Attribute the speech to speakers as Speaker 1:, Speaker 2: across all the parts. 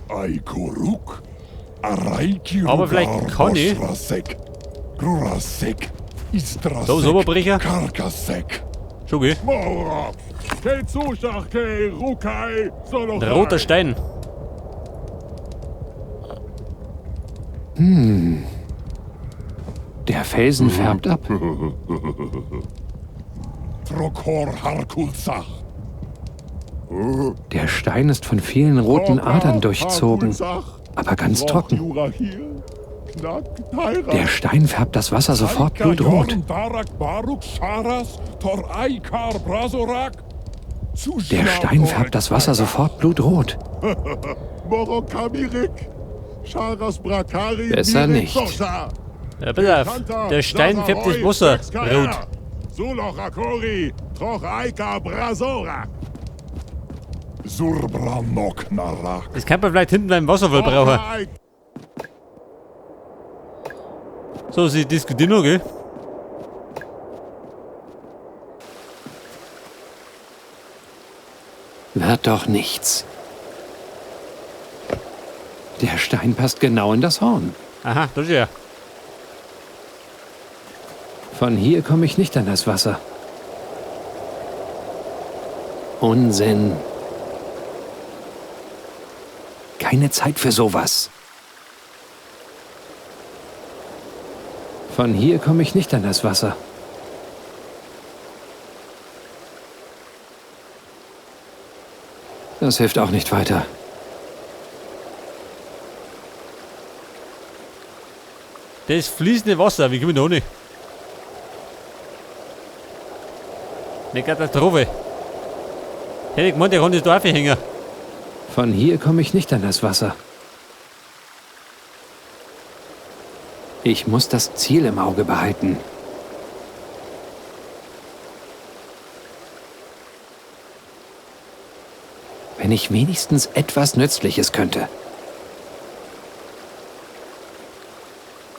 Speaker 1: Aikuruk. Araiki
Speaker 2: Aber vielleicht kann ich.
Speaker 1: Grurasek. Istrasek.
Speaker 2: So, Oberbrecher.
Speaker 1: Karkasek.
Speaker 2: Schon geh.
Speaker 1: Mora. Kezushake. Rukai.
Speaker 2: Ein roter Stein.
Speaker 3: Der Felsen färbt ab.
Speaker 1: Trokor Harkulsach.
Speaker 3: Der Stein ist von vielen roten Adern durchzogen, aber ganz trocken. Der Stein färbt das Wasser sofort blutrot. Der Stein färbt das Wasser sofort blutrot. Besser nicht.
Speaker 2: Ja, bitte auf. Der Stein färbt das Wasser rot. Das kann man vielleicht hinten beim Wasserfall brauchen. So, sie diskutieren noch, gell?
Speaker 3: Wird doch nichts. Der Stein passt genau in das Horn.
Speaker 2: Aha, das ist ja.
Speaker 3: Von hier komme ich nicht an das Wasser. Unsinn. Keine Zeit für sowas. Von hier komme ich nicht an das Wasser. Das hilft auch nicht weiter.
Speaker 2: Das fließende Wasser, wie komme ich da nicht? Eine Katastrophe. Hätte ich gemeint, der kann das da aufhängen.
Speaker 3: Von hier komme ich nicht an das Wasser. Ich muss das Ziel im Auge behalten. Wenn ich wenigstens etwas Nützliches könnte.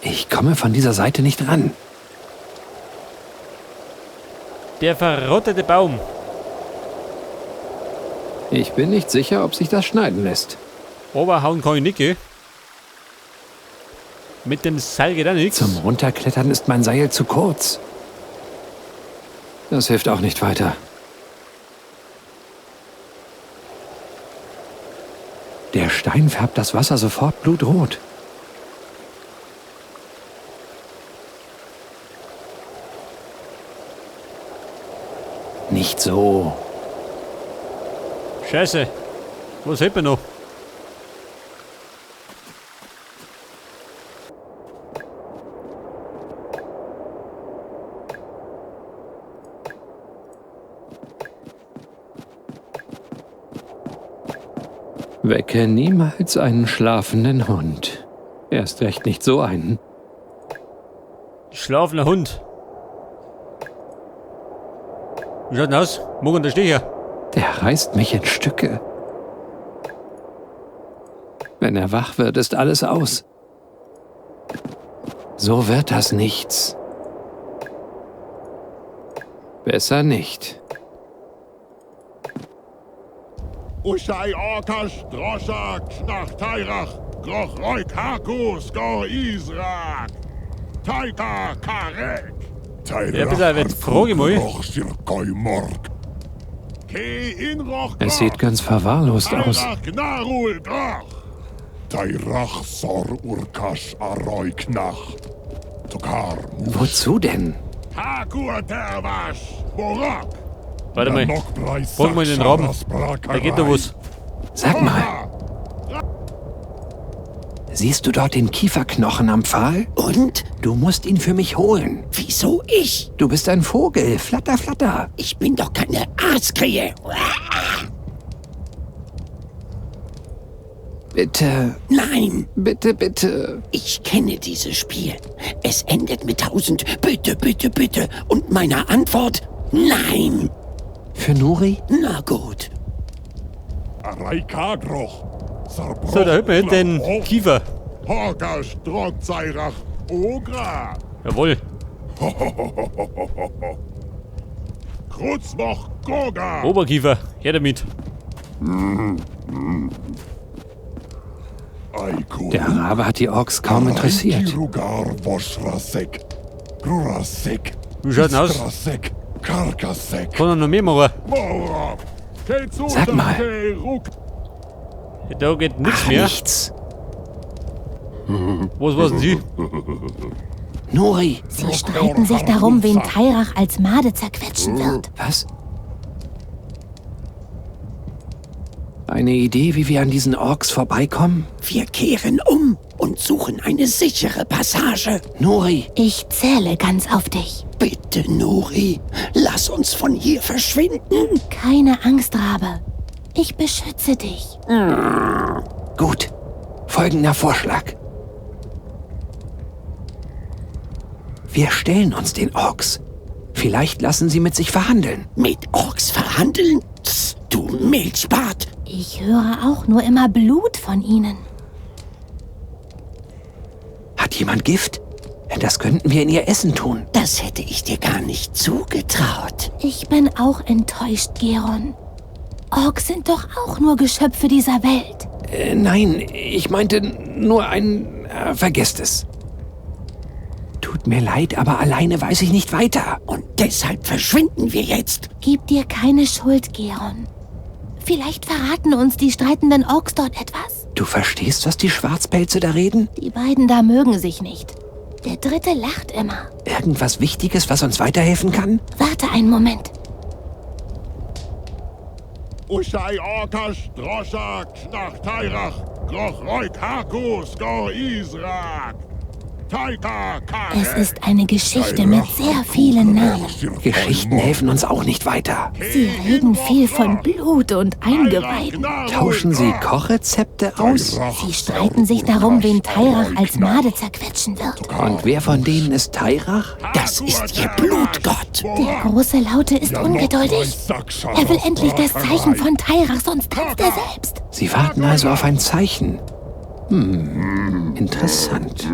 Speaker 3: Ich komme von dieser Seite nicht ran.
Speaker 2: Der verrottete Baum.
Speaker 3: Ich bin nicht sicher, ob sich das schneiden lässt.
Speaker 2: Oberhauen kann ich nicht, gell? Mit dem Seil geht auch nichts.
Speaker 3: Zum Runterklettern ist mein Seil zu kurz. Das hilft auch nicht weiter. Der Stein färbt das Wasser sofort blutrot. Nicht so.
Speaker 2: Scheiße. Was hält man noch?
Speaker 3: Wecke niemals einen schlafenden Hund. Erst recht nicht so einen.
Speaker 2: Schlafender Hund. Wie schaut denn aus? Morgen der Steher.
Speaker 3: Der reißt mich in Stücke. Wenn er wach wird, ist alles aus. So wird das nichts. Besser nicht.
Speaker 1: Ushai Orkash, Droshak, Schnachtairach, Grochroik Hakus, Go Israk, Taika Karek.
Speaker 2: Ja, bitte, wenn frage ich mal.
Speaker 3: Es sieht ganz verwahrlost aus. Wozu denn?
Speaker 2: Warte mal. Frag mal den Raben. Da geht da was.
Speaker 3: Sag mal. Siehst du dort den Kieferknochen am Pfahl?
Speaker 4: Und?
Speaker 3: Du musst ihn für mich holen.
Speaker 4: Wieso ich?
Speaker 3: Du bist ein Vogel. Flatter, flatter.
Speaker 4: Ich bin doch keine Aaskrähe.
Speaker 3: Bitte.
Speaker 4: Nein,
Speaker 3: Bitte, bitte.
Speaker 4: ich kenne dieses Spiel. Es endet mit 1000 Bitte, bitte, bitte. Und meiner Antwort: Nein.
Speaker 3: Für Nuri?
Speaker 4: Na gut.
Speaker 2: So, da hört man hinten den Kiefer. Jawohl. Oberkiefer. Her damit.
Speaker 1: Aiku.
Speaker 3: Der Rabe hat die Orks kaum interessiert.
Speaker 1: Kirugar Vosrasek. Rurasek.
Speaker 2: Wie schaut denn aus?
Speaker 1: Istrasek. Karkasek.
Speaker 2: Kann er noch mehr machen?
Speaker 1: Morab.
Speaker 3: Sag mal.
Speaker 2: Da geht nichts
Speaker 3: Ach,
Speaker 2: mehr.
Speaker 3: nichts.
Speaker 2: Was war's Sie?
Speaker 3: Nori,
Speaker 5: Sie streiten sich darum, wen Tairach als Made zerquetschen wird.
Speaker 3: was? Eine Idee, wie wir an diesen Orks vorbeikommen?
Speaker 4: Wir kehren um und suchen eine sichere Passage.
Speaker 3: Nori,
Speaker 5: Ich zähle ganz auf dich.
Speaker 4: Bitte, Nori, lass uns von hier verschwinden.
Speaker 5: Keine Angst, Rabe. Ich beschütze dich.
Speaker 3: gut. Folgender Vorschlag. Wir stellen uns den Orks. Vielleicht lassen sie mit sich verhandeln.
Speaker 4: Mit Orks verhandeln? Tss, du Milchbart.
Speaker 5: Ich höre auch nur immer Blut von ihnen.
Speaker 3: Hat jemand Gift? Das könnten wir in ihr Essen tun.
Speaker 4: Das hätte ich dir gar nicht zugetraut.
Speaker 5: Ich bin auch enttäuscht, Geron. Orks sind doch auch nur Geschöpfe dieser Welt.
Speaker 3: Nein, ich meinte nur vergesst es. Tut mir leid, aber alleine weiß ich nicht weiter.
Speaker 4: Und deshalb verschwinden wir jetzt.
Speaker 5: Gib dir keine Schuld, Geron. Vielleicht verraten uns die streitenden Orks dort etwas.
Speaker 3: Du verstehst, was die Schwarzpelze da reden?
Speaker 5: Die beiden da mögen sich nicht. Der dritte lacht immer.
Speaker 3: Irgendwas Wichtiges, was uns weiterhelfen kann?
Speaker 5: Warte einen Moment.
Speaker 1: Ushai Orkas Droshak nach Tairach. Groch Roik Hakus Go Israk. Taika Kare.
Speaker 5: Es ist eine Geschichte mit sehr vielen Namen.
Speaker 3: Geschichten helfen uns auch nicht weiter.
Speaker 5: Sie reden viel von Blut und Eingeweiden.
Speaker 3: Tauschen sie Kochrezepte aus?
Speaker 5: Sie streiten sich darum, wen Tairach als Made zerquetschen wird.
Speaker 3: Und wer von denen ist Tairach?
Speaker 4: Das ist ihr Blutgott.
Speaker 5: Der große Laute ist ungeduldig. Er will endlich das Zeichen von Tairach, sonst tanzt er selbst.
Speaker 3: Sie warten also auf ein Zeichen. Interessant.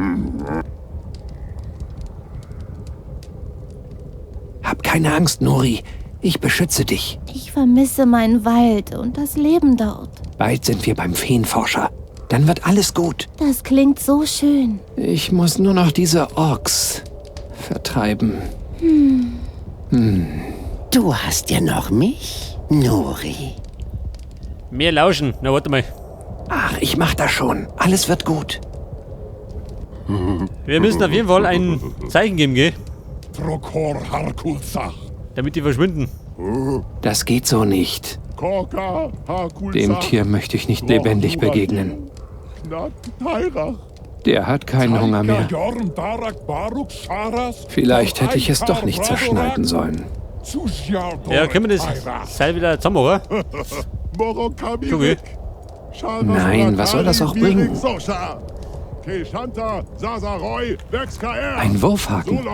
Speaker 3: Hab keine Angst, Nori. Ich beschütze dich.
Speaker 5: Ich vermisse meinen Wald und das Leben dort.
Speaker 3: Bald sind wir beim Feenforscher. Dann wird alles gut.
Speaker 5: Das klingt so schön.
Speaker 3: Ich muss nur noch diese Orks vertreiben.
Speaker 4: Du hast ja noch mich, Nori.
Speaker 2: Mehr lauschen. Na, warte mal.
Speaker 3: Ach, ich mach das schon. Alles wird gut.
Speaker 2: Wir müssen auf jeden Fall ein Zeichen geben, gell?
Speaker 1: Trokor Harkulsach.
Speaker 2: Damit die verschwinden.
Speaker 3: Das geht so nicht.
Speaker 1: Korka Harkulsach.
Speaker 3: Dem Tier möchte ich nicht lebendig begegnen.
Speaker 1: Knack Tairach.
Speaker 3: Der hat keinen Hunger mehr.
Speaker 1: Jorn Darak Baruk Sharas.
Speaker 3: Vielleicht hätte ich es doch nicht zerschneiden sollen.
Speaker 2: Ja, können wir das Seil wieder zusammen, oder?
Speaker 1: Morokami.
Speaker 3: Nein, was soll das auch bringen? Ein Wurfhaken.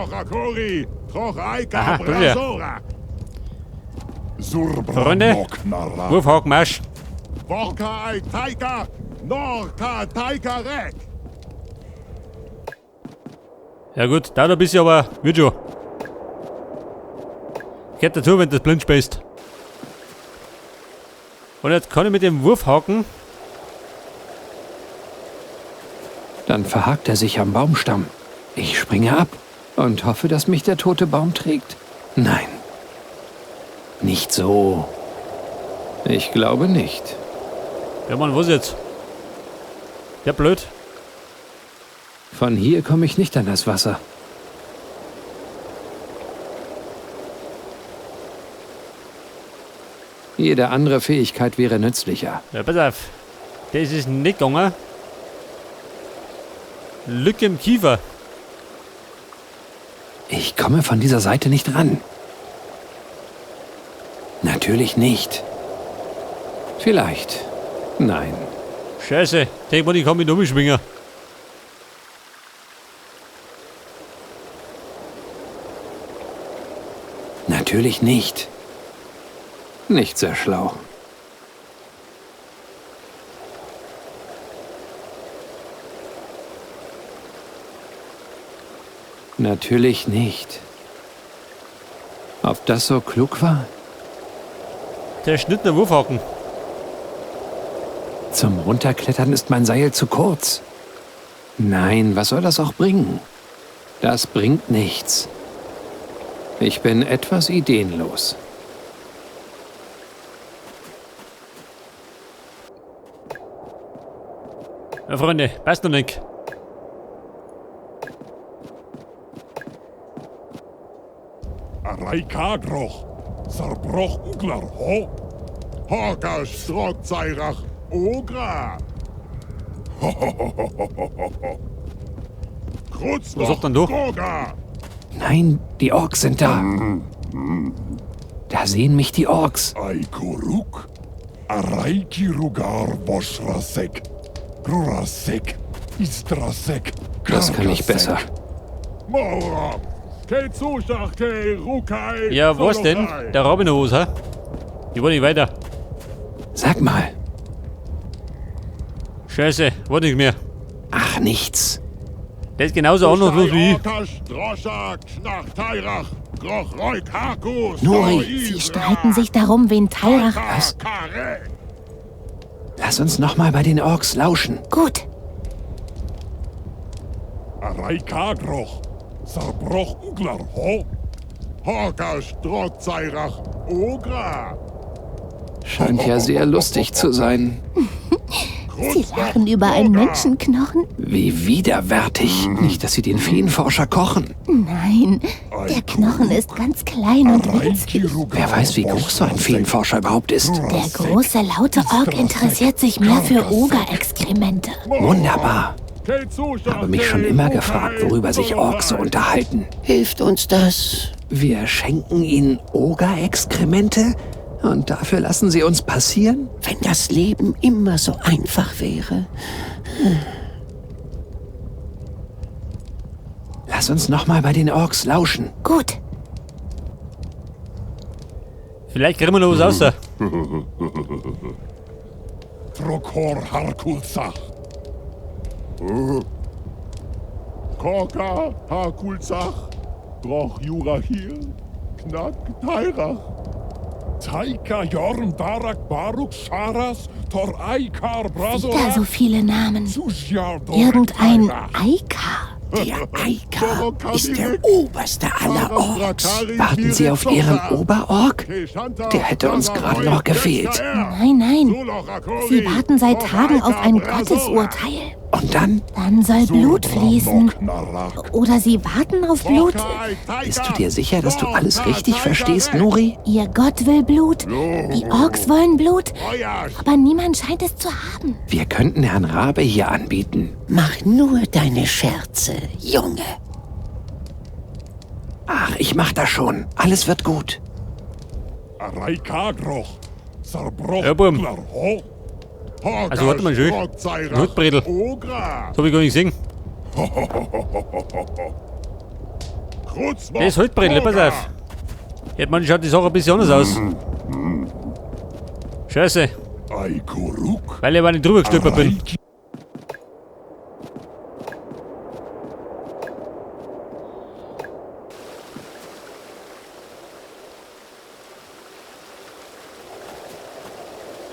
Speaker 2: Aha, Freunde, Wurfhakenmarsch. Ja gut, dauert ein bisschen, aber wird schon. Gehört dazu, wenn du das blind spielst. Und jetzt kann ich mit dem Wurfhaken.
Speaker 3: Dann verhakt er sich am Baumstamm. Ich springe ab und hoffe, dass mich der tote Baum trägt. Nein. Nicht so. Ich glaube nicht.
Speaker 2: Ja Mann, was jetzt? Ja, blöd.
Speaker 3: Von hier komme ich nicht an das Wasser. Jede andere Fähigkeit wäre nützlicher.
Speaker 2: Ja, pass auf. Das ist nicht gegangen. Lücke im Kiefer.
Speaker 3: Ich komme von dieser Seite nicht ran. Natürlich nicht. Vielleicht. Nein.
Speaker 2: Scheiße, denk mal, ich kann mich noch umschwingen.
Speaker 3: Natürlich nicht. Nicht sehr schlau. Natürlich nicht. Ob das so klug war?
Speaker 2: Der schnittene Wurfhaken.
Speaker 3: Zum Runterklettern ist mein Seil zu kurz. Nein, was soll das auch bringen? Das bringt nichts. Ich bin etwas ideenlos.
Speaker 2: Ja, Freunde, passt noch nicht.
Speaker 1: Reikagroch, zerbrochen klar, ho? Hoka Strockzeirach, Ogra. Kruz
Speaker 2: Was sagt denn du?
Speaker 1: Goga.
Speaker 3: Nein, die Orks sind da. Da sehen mich die Orks.
Speaker 1: Aikoruk, Araikirugar Boschrasek, Rurasek, Istrasek,
Speaker 3: Das kann ich besser.
Speaker 1: Mora, Kezushach, Ke Rukai.
Speaker 2: Ja, was denn? Der Robinhose, hä? Ich will nicht weiter.
Speaker 3: Sag mal.
Speaker 2: Scheiße, warte nicht mehr.
Speaker 3: Ach, nichts.
Speaker 2: Der ist genauso ahnungslos wie ich.
Speaker 3: Nuri,
Speaker 5: Sie streiten sich darum, wen Tairach...
Speaker 3: Was? Lass uns noch mal bei den Orks lauschen.
Speaker 5: Gut,
Speaker 1: Reikagroch, zerbrochen klar, ho? Hoka Strockzeirach, Ogra.
Speaker 3: Scheint ja sehr lustig zu sein.
Speaker 5: Sie lachen über einen Menschenknochen?
Speaker 3: Wie widerwärtig. Nicht, dass sie den Feenforscher kochen.
Speaker 5: Nein, der Knochen ist ganz klein und winzig.
Speaker 3: Wer weiß, wie groß so ein Feenforscher überhaupt ist.
Speaker 5: Der große, laute Ork interessiert sich mehr für Oger-Exkremente.
Speaker 3: Wunderbar. Habe mich schon immer gefragt, worüber sich Orks so unterhalten.
Speaker 4: Hilft uns das?
Speaker 3: Wir schenken ihnen Oger-Exkremente und dafür lassen sie uns passieren?
Speaker 4: Wenn das Leben immer so einfach wäre.
Speaker 3: Lass uns noch mal bei den Orks lauschen.
Speaker 5: Gut,
Speaker 2: Vielleicht kriegen wir noch was raus.
Speaker 1: Trokor Harkulzach. Koka Harkulzach. Droch Jurahir. Knack Tairach. Taika Jorn Darak Baruk Sharas Tor Aikar Brazo.
Speaker 5: wieder so viele Namen.
Speaker 1: Sushjar
Speaker 5: Irgendein Eika.
Speaker 4: Der Eika ist der oberste aller Orks.
Speaker 3: Warten Sie auf Ihren Oberork? Der hätte uns gerade noch gefehlt.
Speaker 5: Nein, nein. Sie warten seit Tagen auf ein Gottesurteil.
Speaker 3: Und dann?
Speaker 5: Dann soll Blut fließen. Oder sie warten auf Blut.
Speaker 3: Bist du dir sicher, dass du alles richtig verstehst, Nuri?
Speaker 5: Ihr Gott will Blut. Die Orks wollen Blut. Aber niemand scheint es zu haben.
Speaker 3: Wir könnten Herrn Rabe hier anbieten.
Speaker 4: Mach nur deine Scherze, Junge.
Speaker 3: Ach, ich mach das schon. Alles wird gut.
Speaker 1: Reikagroch. Zerbrochen
Speaker 2: Ja, Buben.
Speaker 1: klar, ho?
Speaker 2: Also, warte mal schön. Notbredel.
Speaker 1: Ogra.
Speaker 2: Das hab ich gar nicht gesehen. Das ist Holzbredel, pass auf. Jetzt man schaut die Sache ein bisschen anders aus. Scheiße,
Speaker 1: Aikoruk.
Speaker 2: weil ich aber nicht drüber gestolpert bin.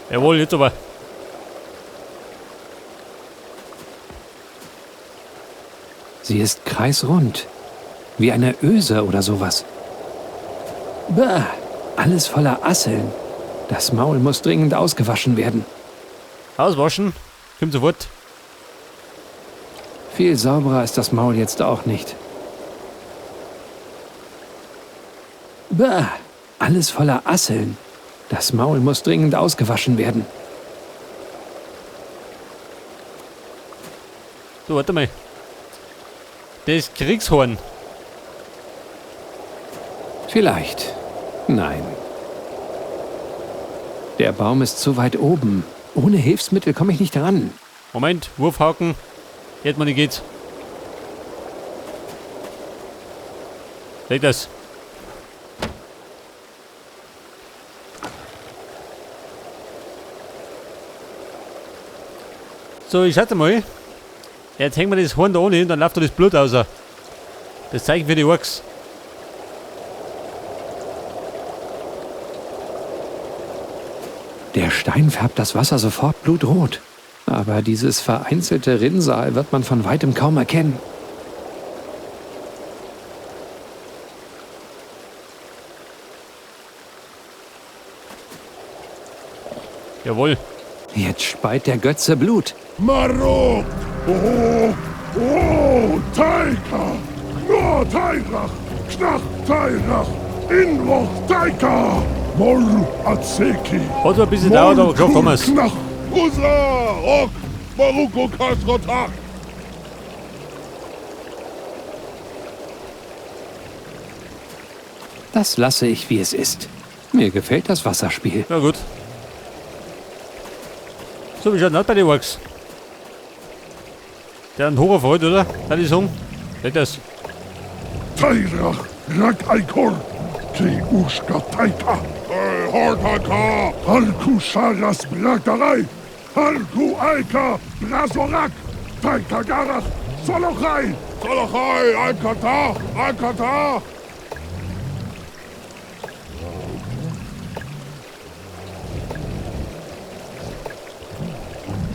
Speaker 2: Jawohl, jetzt aber.
Speaker 3: Sie ist kreisrund. Wie eine Öse oder sowas. Bäh, alles voller Asseln. Das Maul muss dringend ausgewaschen werden.
Speaker 2: Auswaschen. Kommt sofort.
Speaker 3: Viel sauberer ist das Maul jetzt auch nicht. Bäh, alles voller Asseln. Das Maul muss dringend ausgewaschen werden.
Speaker 2: So, warte mal. Das Kriegshorn.
Speaker 3: Vielleicht. Nein. Der Baum ist zu weit oben. Ohne Hilfsmittel komme ich nicht ran.
Speaker 2: Moment, Wurfhaken. Jetzt mal nicht geht's. Leg das. So, ich schätze mal. Jetzt hängen wir das Horn da ohne und dann läuft da das Blut raus. Das Zeichen für die Orks.
Speaker 3: Der Stein färbt das Wasser sofort blutrot. Aber dieses vereinzelte Rinnsal wird man von weitem kaum erkennen.
Speaker 2: Jawohl.
Speaker 3: Jetzt speit der Götze Blut.
Speaker 1: Marok! Oh! Oh! Taika! No Tairach! Knach Tairach! Inroch Taika! Mol Atseki!
Speaker 2: Hat ein bisschen dauert, aber geschafft haben wir's.
Speaker 1: Knach! Usa! Ok! Maruko Kasrotach!
Speaker 3: Das lasse ich, wie es ist. Mir gefällt das Wasserspiel.
Speaker 2: Na gut. So, wie schaut das bei den Orks? Der hat einen Horror oder? Kann ich sagen? Nicht das.
Speaker 1: Tairach! Rak Aikor! Kli Ushka Taika! Hortaka! Halku Sharas Braktarei! Halku Aika! Brasorak! Taika Garach! Solochai! Solochai! Aikata! Aikata!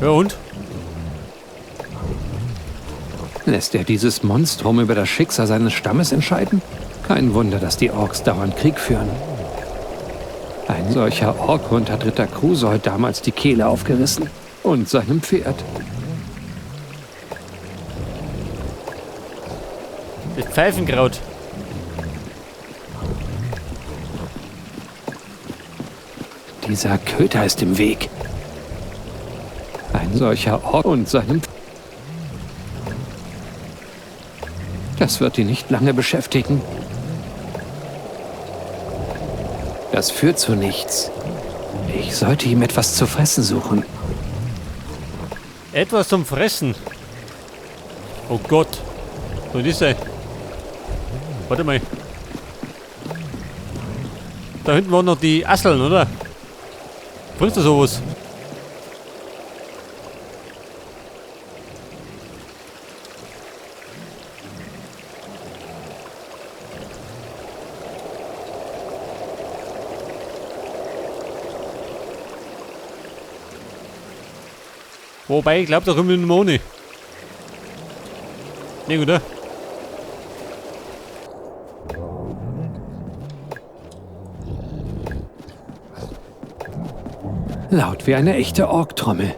Speaker 2: Ja und?
Speaker 3: Lässt er dieses Monstrum über das Schicksal seines Stammes entscheiden? Kein Wunder, dass die Orks dauernd Krieg führen. Ein solcher Orkhund hat Ritter Krusold damals die Kehle aufgerissen. Und seinem Pferd.
Speaker 2: Das Pfeifenkraut.
Speaker 3: Dieser Köter ist im Weg. Ein solcher Ork und seinem... Das wird ihn nicht lange beschäftigen. Das führt zu nichts. Ich sollte ihm etwas zu fressen suchen.
Speaker 2: Etwas zum Fressen. Oh Gott. Wo ist er? Warte mal. Da hinten waren noch die Asseln, oder? Bringst du sowas? Wobei, ich glaube, da kommen wir nicht mehr ohne. Nee, oder?
Speaker 3: Laut wie eine echte Orktrommel.